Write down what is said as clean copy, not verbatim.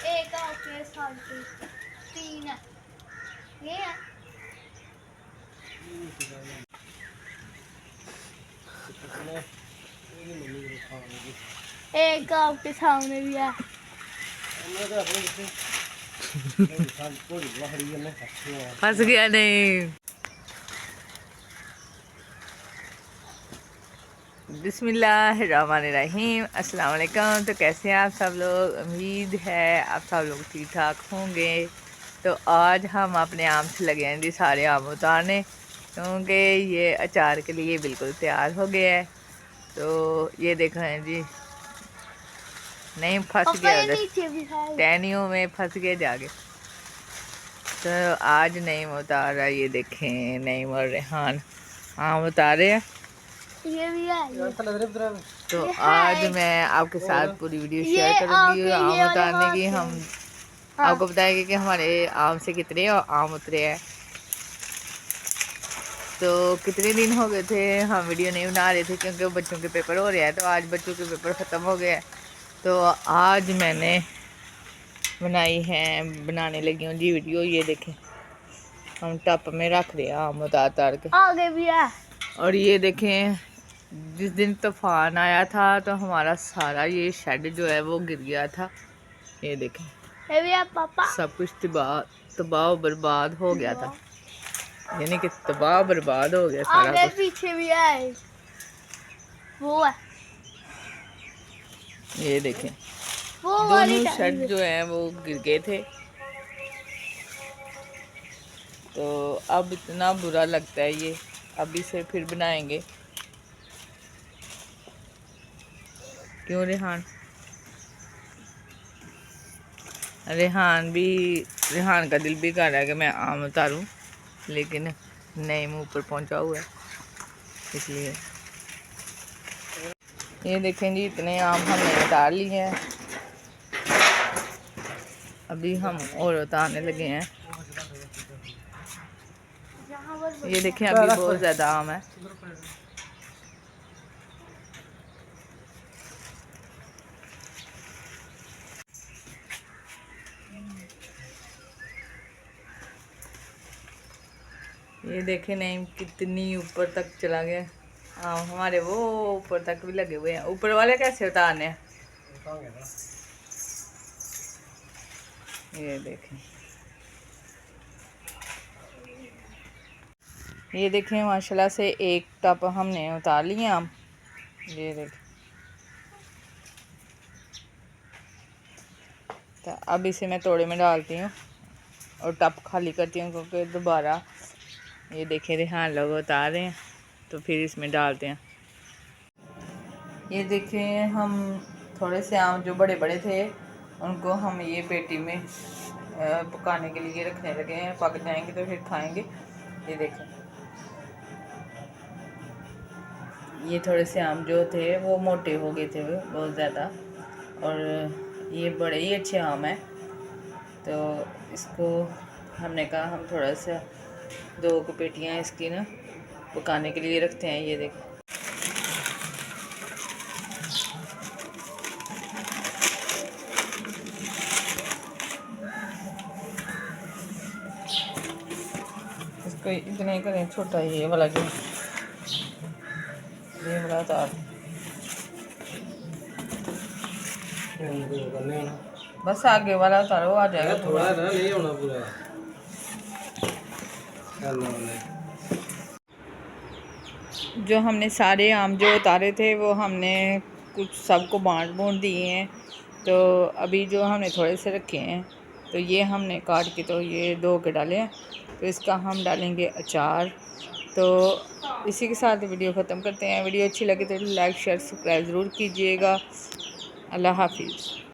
एक ओके साल के 3 है ये है एक आपके सामने भी है फंस गया नहीं। बिस्मिल्लाहिर्रहमानिर्रहीम। अस्सलाम वालेकुम। तो कैसे हैं आप सब लोग? उम्मीद है आप सब लोग ठीक ठाक होंगे। तो आज हम अपने आम से लगे हैं जी सारे आम उतारने, क्योंकि ये अचार के लिए बिल्कुल तैयार हो गया है। तो ये देखो हैं जी, नहीं फंस गया उधर टहनियों में फंस गए जाके। तो आज नईम उतार रहा है, ये देखें नईम और रेहान आम उतारे हैं। ये भी है तो आज मैं आपके साथ पूरी वीडियो शेयर करूंगी आम उतारने की। हम आपको बताएंगे कि हमारे आम से कितने आम उतरे हैं। तो कितने दिन हो गए थे हम वीडियो नहीं बना रहे थे, क्योंकि बच्चों के पेपर हो रहे हैं। तो आज बच्चों के पेपर ख़त्म हो गए हैं, तो आज मैंने बनाई है, बनाने लगी हूँ जी वीडियो। ये देखें हम टप में रख रहे हैं आम उतार के। आगे भी है। और ये देखें जिस दिन तूफान आया था तो हमारा सारा ये शेड जो है वो गिर गया था। ये देखें ये भी है पापा। सब कुछ तबाह बर्बाद हो गया था, यानी कि तबाह बर्बाद हो गया सारा आगे कुछ। पीछे भी है वो है। ये देखें वो दोनों शेड जो है वो गिर गए थे। तो अब इतना बुरा लगता है ये, अभी से फिर बनाएंगे। क्यों रेहान? रेहान का दिल भी कर रहा है कि मैं आम उतारूं, लेकिन नहीं मुंह पर पहुंचा हुआ है इसलिए। ये देखें जी इतने आम हमने उतार लिए हैं, अभी हम और उतारने लगे हैं। ये देखें अभी बहुत ज़्यादा आम है। ये देखें नहीं कितनी ऊपर तक चला गया आम हमारे, वो ऊपर तक भी लगे हुए हैं। ऊपर वाले कैसे उतारने हैं? ये देखें, ये देखें माशाल्लाह से एक टप हमने उतार लिए आम। ये देखें, तो अब इसे मैं तोड़े में डालती हूँ और टप खाली करती हूँ, क्योंकि दोबारा ये देखें रेहान लोग उतार रहे हैं तो फिर इसमें डालते हैं। ये देखें हम थोड़े से आम जो बड़े बड़े थे उनको हम ये पेटी में पकाने के लिए रखने लगे हैं। पक जाएंगे तो फिर खाएंगे। ये देखें ये थोड़े से आम जो थे वो मोटे हो गए थे बहुत ज़्यादा, और ये बड़े ही अच्छे आम हैं। तो इसको हमने कहा हम थोड़ा सा 2 पेटियाँ इसकी ना पकाने के लिए रखते हैं। ये देखें इसको इतना ही करें, छोटा ये वाला जो ये वाला उतार बस आगे वाला उतारो, आ जाएगा थोड़ा ना, नहीं होना पूरा। जो हमने सारे आम जो उतारे थे वो हमने कुछ सबको बांट दिए हैं। तो अभी जो हमने थोड़े से रखे हैं तो ये हमने काट के तो ये 2 के डाले हैं, तो इसका हम डालेंगे अचार। तो इसी के साथ वीडियो ख़त्म करते हैं। वीडियो अच्छी लगे तो लाइक शेयर सब्सक्राइब ज़रूर कीजिएगा। अल्लाह हाफिज़।